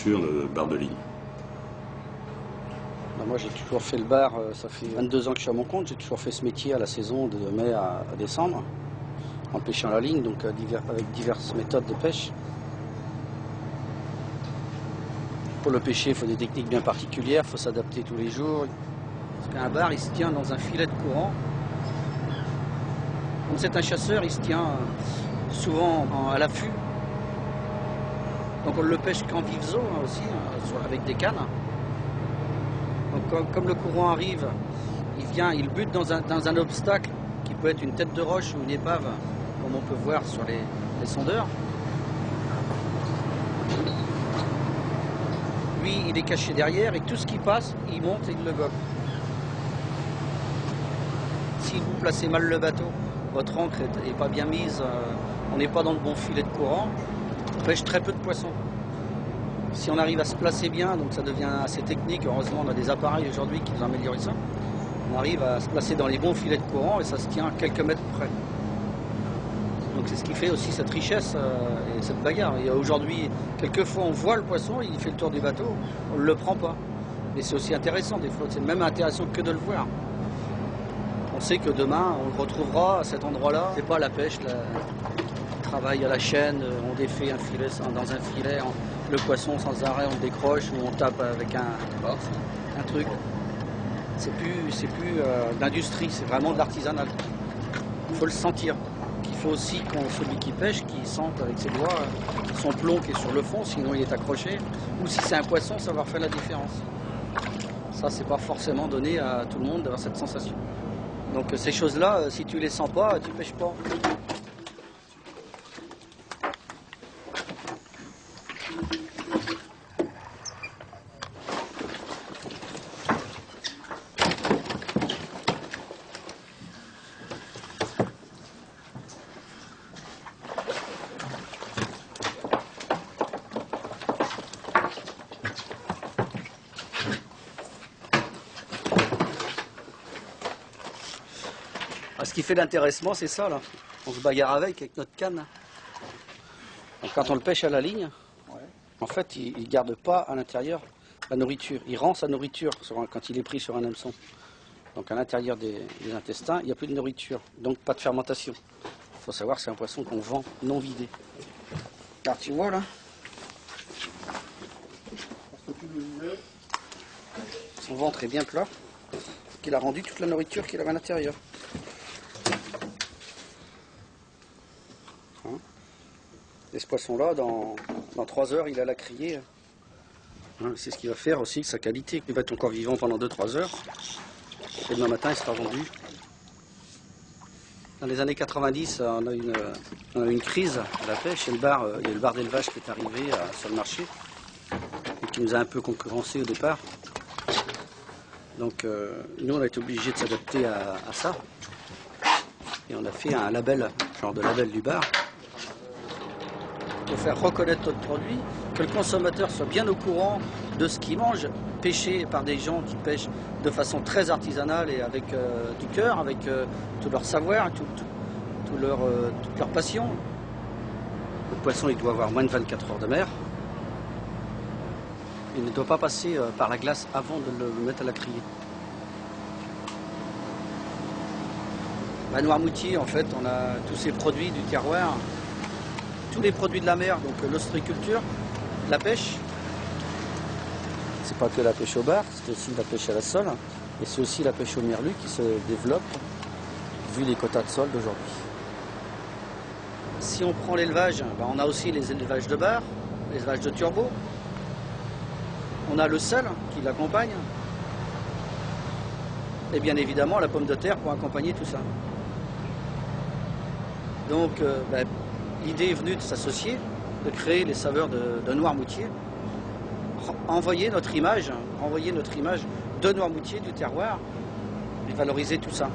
culture de bar de ligne. Moi j'ai toujours fait le bar, ça fait 22 ans que je suis à mon compte, j'ai toujours fait ce métier à la saison de mai à décembre, en pêchant la ligne, donc avec diverses méthodes de pêche. Pour le pêcher, il faut des techniques bien particulières, il faut s'adapter tous les jours. Parce qu'un bar, il se tient dans un filet de courant. Comme c'est un chasseur, il se tient souvent à l'affût. Donc on le pêche qu'en vives eaux aussi, avec des cannes. Donc comme le courant arrive, il bute dans un obstacle qui peut être une tête de roche ou une épave, comme on peut voir sur les sondeurs. Lui, il est caché derrière et tout ce qui passe, il monte et il le gobe. Si vous placez mal le bateau, votre ancre n'est pas bien mise, on n'est pas dans le bon filet de courant, on pêche très peu de poissons. Si on arrive à se placer bien, donc ça devient assez technique, heureusement on a des appareils aujourd'hui qui nous améliorent ça, on arrive à se placer dans les bons filets de courant et ça se tient à quelques mètres près. Donc c'est ce qui fait aussi cette richesse et cette bagarre. Et aujourd'hui, quelquefois on voit le poisson, il fait le tour du bateau, on ne le prend pas. Mais c'est aussi intéressant des fois, c'est même intéressant que de le voir. On sait que demain on le retrouvera à cet endroit-là. C'est pas la pêche, on travaille à la chaîne, on défait un filet dans un filet, le poisson sans arrêt on le décroche ou on tape avec un truc. C'est plus d'industrie, c'est vraiment de l'artisanal. Il faut le sentir. Il faut aussi celui qui pêche, qui sente avec ses doigts son plomb qui est sur le fond, sinon il est accroché. Ou si c'est un poisson, savoir faire la différence. Ça, c'est pas forcément donné à tout le monde d'avoir cette sensation. Donc ces choses-là, si tu les sens pas, tu pêches pas. Ce qui fait l'intéressement, c'est ça, là. On se bagarre avec notre canne. Donc, quand on le pêche à la ligne, en fait, il ne garde pas à l'intérieur la nourriture. Il rend sa nourriture quand il est pris sur un hameçon. Donc, à l'intérieur des intestins, il n'y a plus de nourriture. Donc, pas de fermentation. Il faut savoir que c'est un poisson qu'on vend non vidé. Car tu vois, là, son ventre est bien plat. Il a rendu toute la nourriture qu'il avait à l'intérieur. Et ce poisson-là, dans 3 heures, il a la criée. C'est ce qu'il va faire aussi, sa qualité. Il va être encore vivant pendant 2-3 heures. Et demain matin, il sera vendu. Dans les années 90, on a eu une crise à la pêche. Et il y a le bar d'élevage qui est arrivé sur le marché et qui nous a un peu concurrencé au départ. Donc nous, on a été obligés de s'adapter à ça. Et on a fait un label, genre de label du bar, pour faire reconnaître notre produit, que le consommateur soit bien au courant de ce qu'il mange, pêché par des gens qui pêchent de façon très artisanale et avec du cœur, avec tout leur savoir, toute leur passion. Le poisson, il doit avoir moins de 24 heures de mer. Il ne doit pas passer par la glace avant de le mettre à la criée. À Noirmoutier, en fait, on a tous ces produits du terroir, tous les produits de la mer, donc l'ostréiculture, la pêche. C'est pas que la pêche au bar, c'est aussi la pêche à la sole, et c'est aussi la pêche au merlu qui se développe, vu les quotas de sol d'aujourd'hui. Si on prend l'élevage, on a aussi les élevages de bar, les élevages de turbo. On a le sel qui l'accompagne. Et bien évidemment la pomme de terre pour accompagner tout ça. Donc l'idée est venue de s'associer, de créer les saveurs de Noirmoutier, envoyer notre image de Noirmoutier, du terroir, et valoriser tout ça.